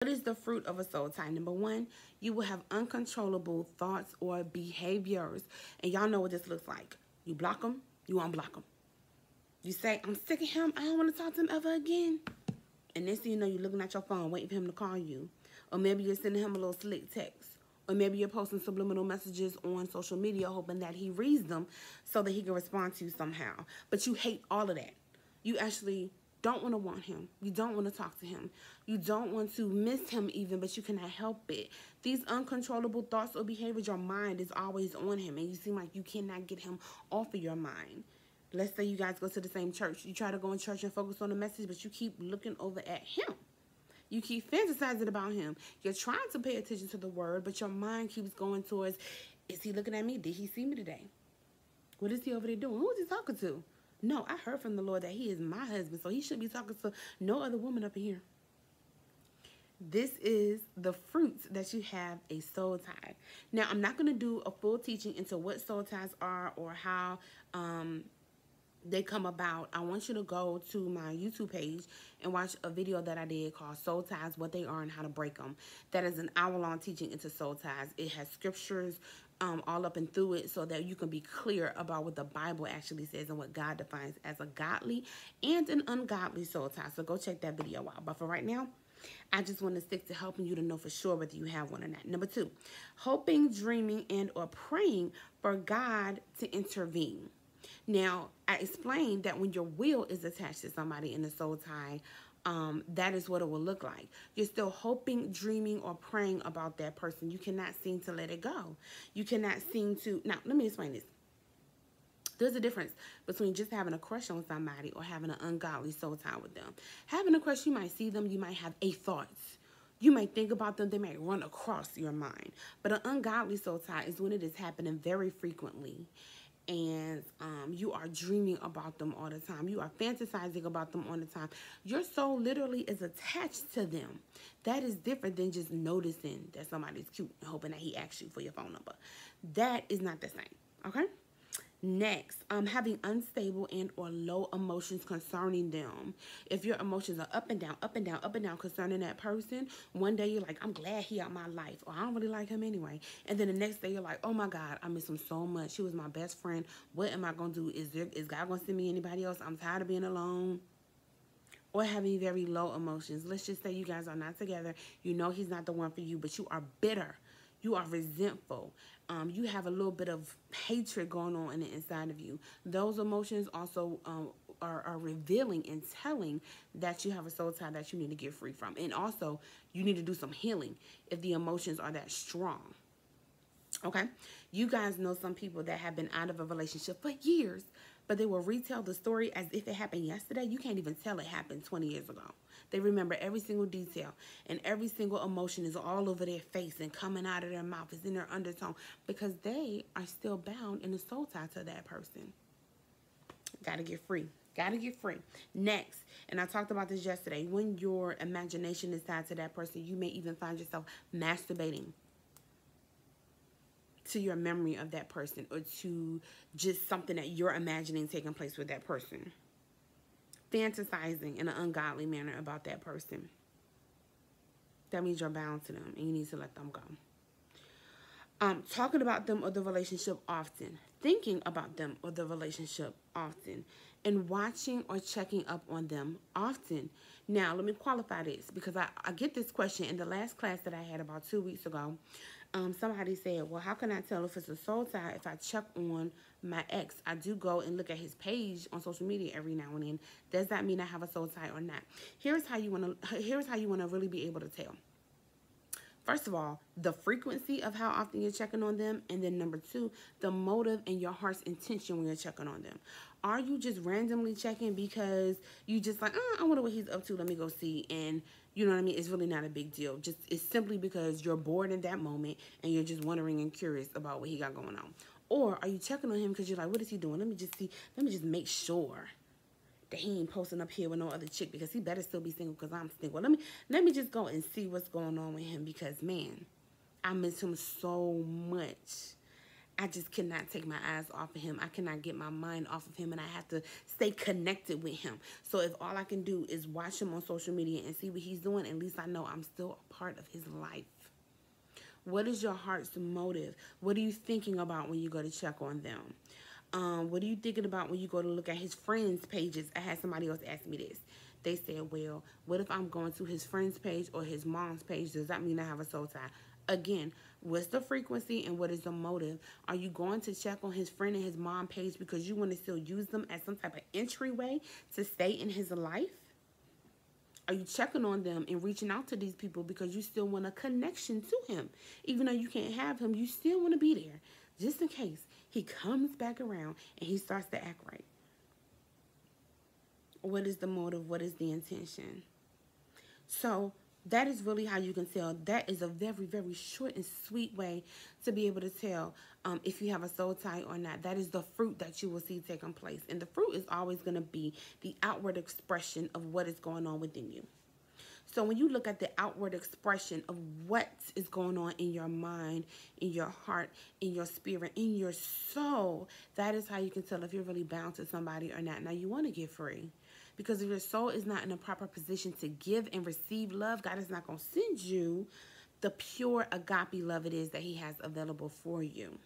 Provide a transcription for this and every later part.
What is the fruit of a soul tie? Number one, you will have uncontrollable thoughts or behaviors. And y'all know what this looks like. You block them, you unblock them. You say, I'm sick of him, I don't want to talk to him ever again. And next thing you know, you're looking at your phone, waiting for him to call you. Or maybe you're sending him a little slick text. Or maybe you're posting subliminal messages on social media, hoping that he reads them so that he can respond to you somehow. But you hate all of that. You actually don't want him. You don't want to talk to him. You don't want to miss him even, but you cannot help it. These uncontrollable thoughts or behaviors, your mind is always on him, and you seem like you cannot get him off of your mind. Let's say you guys go to the same church. You try to go in church and focus on the message, but you keep looking over at him. You keep fantasizing about him. You're trying to pay attention to the word, but your mind keeps going towards, is he looking at me? Did he see me today? What is he over there doing? Who is he talking to? No, I heard from the Lord that he is my husband, so he should be talking to no other woman up in here. This is the fruits that you have a soul tie. Now, I'm not going to do a full teaching into what soul ties are or how they come about. I want you to go to my YouTube page and watch a video that I did called Soul Ties, What They Are and How to Break Them. That is an hour-long teaching into soul ties. It has scriptures all up and through it so that you can be clear about what the Bible actually says and what God defines as a godly and an ungodly soul tie. So go check that video out. But for right now, I just want to stick to helping you to know for sure whether you have one or not. Number two, hoping, dreaming, and or praying for God to intervene. Now, I explained that when your will is attached to somebody in the soul tie, that is what it will look like. You're still hoping, dreaming, or praying about that person. You cannot seem to let it go. You cannot seem to... Now, let me explain this. There's a difference between just having a crush on somebody or having an ungodly soul tie with them. Having a crush, you might see them, you might have a thoughts. You might think about them, they might run across your mind. But an ungodly soul tie is when it is happening very frequently. And you are dreaming about them all the time. You are fantasizing about them all the time. Your soul literally is attached to them. That is different than just noticing that somebody's cute and hoping that he asks you for your phone number. That is not the same, okay? Next, having unstable and or low emotions concerning them. If your emotions are up and down, up and down, up and down concerning that person, one day you're like, I'm glad he out my life, or I don't really like him anyway. And then the next day you're like, oh my God, I miss him so much. He was my best friend. What am I going to do? Is God going to send me anybody else? I'm tired of being alone. Or having very low emotions. Let's just say you guys are not together. You know he's not the one for you, but you are bitter. You are resentful. You have a little bit of hatred going on in the inside of you. Those emotions also are revealing and telling that you have a soul tie that you need to get free from. And also, you need to do some healing if the emotions are that strong. Okay? You guys know some people that have been out of a relationship for years, but they will retell the story as if it happened yesterday. You can't even tell it happened 20 years ago. They remember every single detail, and every single emotion is all over their face and coming out of their mouth. It's in their undertone because they are still bound in a soul tie to that person. Got to get free. Got to get free. Next, and I talked about this yesterday, when your imagination is tied to that person, you may even find yourself masturbating to your memory of that person or to just something that you're imagining taking place with that person. Fantasizing in an ungodly manner about that person. That means you're bound to them and you need to let them go. Talking about them or the relationship often. Thinking about them or the relationship often. And watching or checking up on them often. Now, let me qualify this because I get this question in the last class that I had about 2 weeks ago. Somebody said, well, how can I tell if it's a soul tie if I check on my ex? I do go and look at his page on social media every now and then. Does that mean I have a soul tie or not? Here's how you want to really be able to tell. First of all, the frequency of how often you're checking on them. And then number two, the motive and your heart's intention when you're checking on them. Are you just randomly checking because you just like, I wonder what he's up to. Let me go see. And you know what I mean? It's really not a big deal. It's simply because you're bored in that moment and you're just wondering and curious about what he got going on. Or are you checking on him because you're like, what is he doing? Let me just see. Let me just make sure that he ain't posting up here with no other chick because he better still be single because I'm single. Let me just go and see what's going on with him because, man, I miss him so much. I just cannot take my eyes off of him. I cannot get my mind off of him, and I have to stay connected with him. So if all I can do is watch him on social media and see what he's doing, at least I know I'm still a part of his life. What is your heart's motive? What are you thinking about when you go to check on them? What are you thinking about when you go to look at his friends' pages? I had somebody else ask me this. They said, well, what if I'm going to his friend's page or his mom's page? Does that mean I have a soul tie? Again, what's the frequency and what is the motive? Are you going to check on his friend and his mom page because you want to still use them as some type of entryway to stay in his life? Are you checking on them and reaching out to these people because you still want a connection to him? Even though you can't have him, you still want to be there just in case he comes back around and he starts to act right. What is the motive? What is the intention? So that is really how you can tell. That is a very, very short and sweet way to be able to tell if you have a soul tie or not. That is the fruit that you will see taking place. And the fruit is always going to be the outward expression of what is going on within you. So when you look at the outward expression of what is going on in your mind, in your heart, in your spirit, in your soul, that is how you can tell if you're really bound to somebody or not. Now, you want to get free. Because if your soul is not in a proper position to give and receive love, God is not going to send you the pure agape love it is that he has available for you.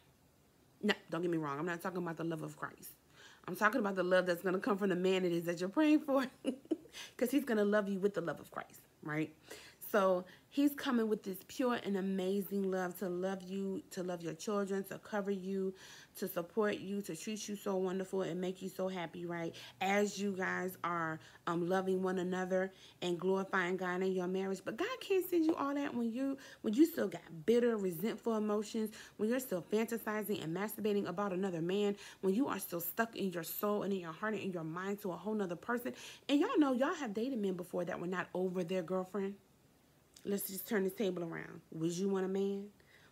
No, don't get me wrong. I'm not talking about the love of Christ. I'm talking about the love that's going to come from the man it is that you're praying for. Because he's going to love you with the love of Christ, right? So he's coming with this pure and amazing love to love you, to love your children, to cover you, to support you, to treat you so wonderful and make you so happy, right? As you guys are loving one another and glorifying God in your marriage. But God can't send you all that when you still got bitter, resentful emotions, when you're still fantasizing and masturbating about another man, when you are still stuck in your soul and in your heart and in your mind to a whole nother person. And y'all know, y'all have dated men before that were not over their girlfriend. Let's just turn this table around. Would you want a man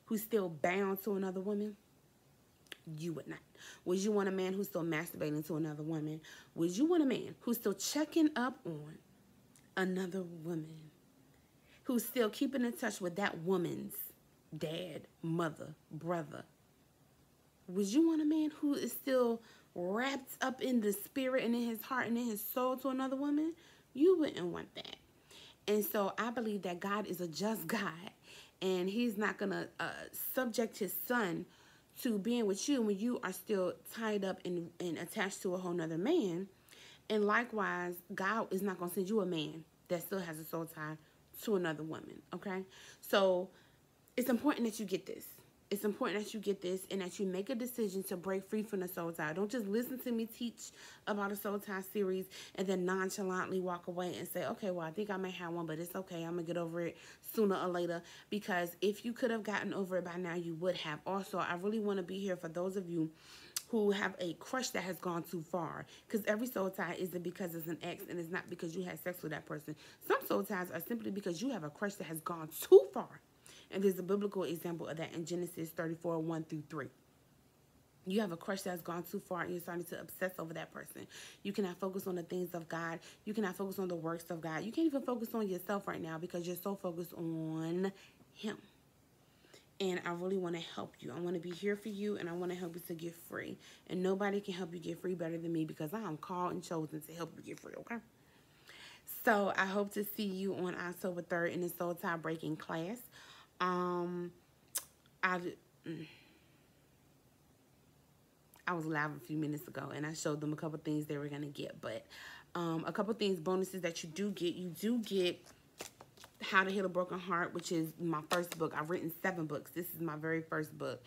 who's still bound to another woman? You would not. Would you want a man who's still masturbating to another woman? Would you want a man who's still checking up on another woman? Who's still keeping in touch with that woman's dad, mother, brother? Would you want a man who is still wrapped up in the spirit and in his heart and in his soul to another woman? You wouldn't want that. And so I believe that God is a just God, and he's not going to subject his son to being with you when you are still tied up and attached to a whole nother man. And likewise, God is not going to send you a man that still has a soul tie to another woman, okay? So it's important that you get this. It's important that you get this and that you make a decision to break free from the soul tie. Don't just listen to me teach about a soul tie series and then nonchalantly walk away and say, okay, well, I think I may have one, but it's okay. I'm going to get over it sooner or later. Because if you could have gotten over it by now, you would have. Also, I really want to be here for those of you who have a crush that has gone too far. Because every soul tie isn't because it's an ex and it's not because you had sex with that person. Some soul ties are simply because you have a crush that has gone too far. And there's a biblical example of that in Genesis 34, 1 through 3. You have a crush that's gone too far and you're starting to obsess over that person. You cannot focus on the things of God. You cannot focus on the works of God. You can't even focus on yourself right now because you're so focused on him. And I really want to help you. I want to be here for you, and I want to help you to get free. And nobody can help you get free better than me because I am called and chosen to help you get free, okay? So I hope to see you on October 3rd in the Soul Tie Breaking class. I was live a few minutes ago and I showed them a couple things they were going to get, but a couple things, bonuses that you do get How to Heal a Broken Heart, which is my first book. I've written 7 books. This is my very first book.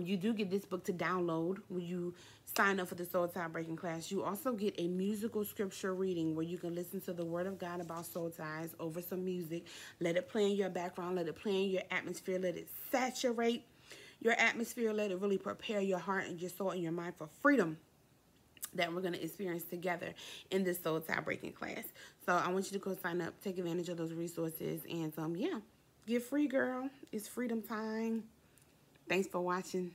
You do get this book to download when you sign up for the Soul Tie Breaking class. You also get a musical scripture reading where you can listen to the word of God about soul ties over some music. Let it play in your background. Let it play in your atmosphere. Let it saturate your atmosphere. Let it really prepare your heart and your soul and your mind for freedom that we're going to experience together in this Soul Tie Breaking class. So I want you to go sign up, take advantage of those resources, and yeah, get free, girl. It's freedom time. Thanks for watching.